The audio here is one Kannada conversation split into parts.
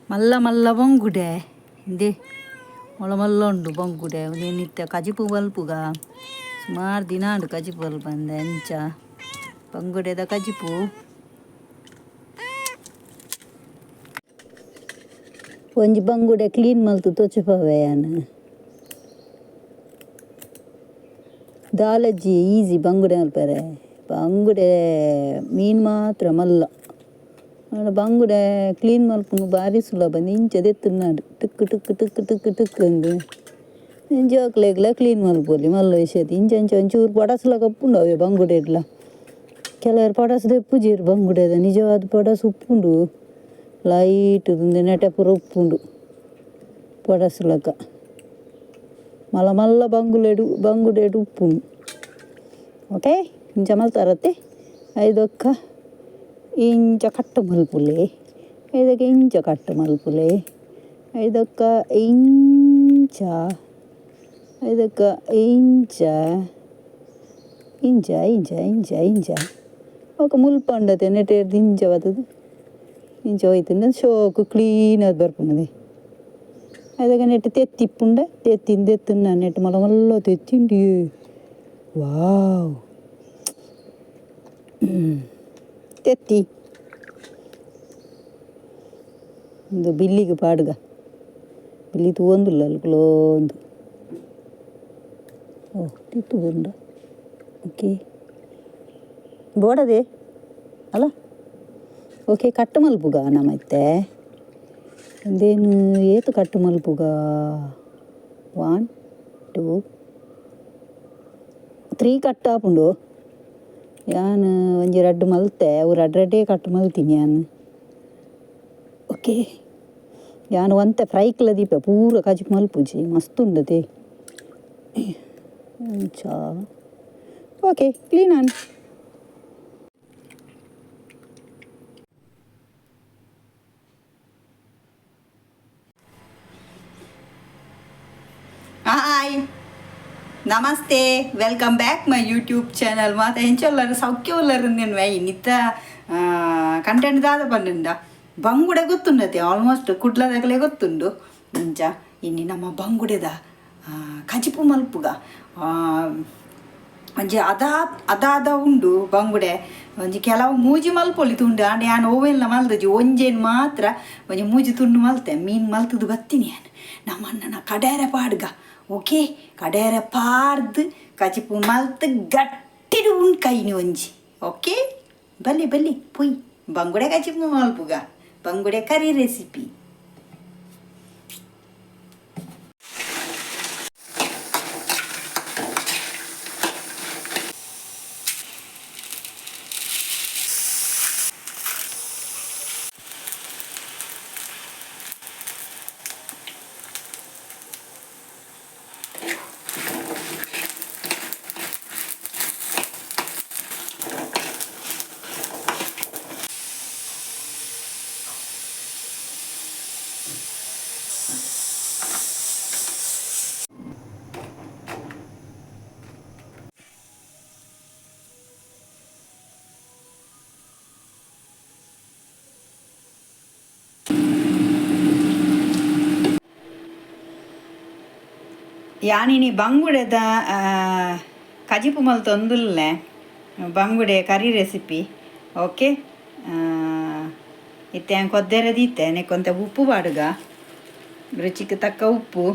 ಮಲ್ಲ ಮಲ್ಲ ಬಂಗುಡೆ ಇಂದೆ ಮೊಳ ಮಲ್ಲ ಉಂಡು ಬಂಗುಡೆ ನಿತ್ಯ ಕಜಿಪು ಬಲ್ಪುಗ ಸುಮಾರು ದಿನ ಉಂಡು ಕಜಿಪು ಬಲ್ಪು ಅಂದೆ ಎಂಚ ಬಂಗುಡೆದ ಕಜಿಪು ಒಂಜಿ ಬಂಗುಡೆ ಕ್ಲೀನ್ ಮಲ್ತು ತೊಚ್ಚುಪವೆ ನಾನು ದಾಲಜ್ಜಿ ಈಸಿ ಬಂಗುಡೆ ಮಲ್ಪರೆ ಬಂಗುಡೆ ಮೀನು ಮಾತ್ರ ಮಲ್ಲ ಬಂಗುಡೆ ಕ್ಲೀನ್ ಮಲ್ಪುಂಗು ಭಾರಿ ಸುಲಭ ಇಂಚದೆತ್ತುನಾಡು ಟುಕ್ ಟುಕ್ ಟುಕ್ ಟುಕ್ ಟುಕ್ ಅಂದು ಜೋಕ್ಲೆಗ್ಲ ಕ್ಲೀನ್ ಮಲ್ಪೊಲಿ ಮಲ್ಲ ವಿಷಯದ ಇಂಚ ಒಂಚೂರು ಪಡಸ್ಲ ಕಪ್ಪುಂಡು ಅವೇ ಬಂಗುಡೆಡ್ಲ ಕೆಲವರು ಪಡಸ್ದೆ ಉಪ್ಪುಜೀರು ಬಂಗುಡೆದ ನಿಜವಾದ ಪಡಸು ಉಪ್ಪುಂಡು ಲೈಟ್ ನೆಟೆ ಪೂರ ಉಪ್ಪುಂಡು ಪಡಸ್ಲಕ ಮಲ್ಲ ಮಲ್ಲ ಬಂಗುಡೆಡು ಉಪ್ಪುಂಡು ಓಕೆ ಇಂಚ ಮಲ್ತಾರತ್ತೆ ಐದೊಕ್ಕ ಇಂಚ ಕಟ್ಟು ಮಲ್ಪುಲೆ ಐದಕ್ಕೆ ಇಂಚ ಕಟ್ಟು ಮಲ್ಪುಲೆ ಐದಕ್ಕ ಇಂಚ ಐದಕ್ಕ ಇಂಚ ಇಂಚ ಇಂಚ ಇಂಚ ಇಂಚ ఒక ಮುಲ್ಪಂಡತೆ ನೆಟೆ ಇಂಚ ಬರ್ತದೆ ಇಂಚ ಹೋಯ್ತು ಶೋಕು ಕ್ಲೀನಾಗಿ ಬರ್ಪುಂಡದೆ ಅದಕ್ಕೆ ನೆಟ್ಟು ತೆತ್ತಿಪ್ಪುಂಡ ತೆತ್ತಿನ ನೆಟ್ಟು ಮಲ್ಲ ಮಲ್ಲ ತೆತ್ತಿಂಡಿ ವಾವ್ ತೆತ್ತಿ ಒಂದು ಬಿಲ್ಲಿಗೆ ಪಾಡ್ಗ ಬಿಲ್ಲಿ ತೂಂದುಲ್ಲ ಅಲ್ಕಲೋಂದು ಓ ತಿತ್ತು ಬಂದ ಓಕೆ ಬೋಡದೆ ಅಲ್ಲ ಓಕೆ ಕಟ್ಟು ಮಲ್ಪುಗ ನಮ್ಮತ್ತೆ ಒಂದೇನು ಏತು ಕಟ್ಟು ಮಲ್ಪುಗ 1 2 3 ಕಟ್ಟು ಆಪುಂಡು ನಾನು ಒಂಜಿ ರಡ್ಡು ಮಲ್ತೆ ಅವು ರಡ್ಡೇ ಕಟ್ಟು ಮಲ್ತೀನಿ ನಾನು ಓಕೆ ನಾನು ಒಂತೆ ಫ್ರೈಕ್ಲ ದೀಪ ಪೂರ ಕಜಿಪ್ ಮಲ್ಪುಜಿ ಮಸ್ತ್ ಉಂಡದೆ ಚಾ ಓಕೆ ಕ್ಲೀನ್ ಆನ್ ಹಾಯ್ ನಮಸ್ತೆ welcome back my YouTube channel ಮಾತ ಹೆಂಚೊಲ್ಲರು ಸೌಖ್ಯ ಉಲ್ಲರು నేను ಇನ್ನಿತ್ತ ಕಂಟೆಂಟ್ ದಾದ ಪಂಡ ಬಂಗುಡೆ ಗೊತ್ತುಂಡತೆ ಆಲ್ಮೋಸ್ಟ್ ಕುಡ್ಲದಾಗಲೇ ಗೊತ್ತುಂಡು ಇಂಚ ಇನ್ನಿ ನಮ್ಮ ಬಂಗುಡೆದ ಕಜಿಪು ಮಲ್ಪುಗ ಒಂಜಿ ಅದಾದ ಉಂಡು ಬಂಗುಡೆ ಒಂಜಿ ಕೆಲವು ಮೂಜಿ ಮಲ್ಪೊಲಿ ತುಂಡು ಆಂಡ ನಾನು ಓವೆಲ್ಲ ಮಲ್ದಜಿ ಒಂಜೇನು ಮಾತ್ರ ಒಂಜಿ ಮೂಜಿ ತುಂಡು ಮಲ್ತೆ ಮೀನು ಮಲ್ತದು ಬತ್ತೀನಿ ನಾನು ನಮ್ಮ ಅಣ್ಣನ ಕಡೇರ ಪಾಡ್ಗ ಓಕೆ ಕಡೇರ ಪಾಡ್ದು ಕಜಿಪು ಮಲ್ತು ಗಟ್ಟಿಡು ಉಂಡು ಕೈನಿ ಒಂಜಿ ಓಕೆ ಬಲ್ಲಿ ಬಲ್ಲಿ ಪುಯ್ ಬಂಗುಡೆ ಕಜಿಪು ಮಲ್ಪುಗ ಬಂಗುಡೆ ಕರಿ ರೆಸಿಪಿ ಯಾನಿನಿ ಬಂಗುಡೆದ ಕಜಿಪು ಮಲ್ತು ಒಂದುಲ್ಲೆ ಬಂಗುಡೆ ಕರಿ ರೆಸಿಪಿ ಓಕೆ ಇತ್ತೆ ಕೊದ್ದೆರೆ ದೀತೆ ನೆಕ್ಕೊಂತ ಉಪ್ಪು ಪಾಡುಗ ರುಚಿಗೆ ತಕ್ಕ ಉಪ್ಪು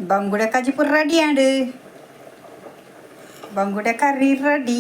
ಬಂಗುಡೆ ಕಜ್ಜಿ ಪೂರ ರೆಡಿ ಆಂಡ್ ಬಂಗುಡೆ ಕರ್ರಿ ರೆಡಿ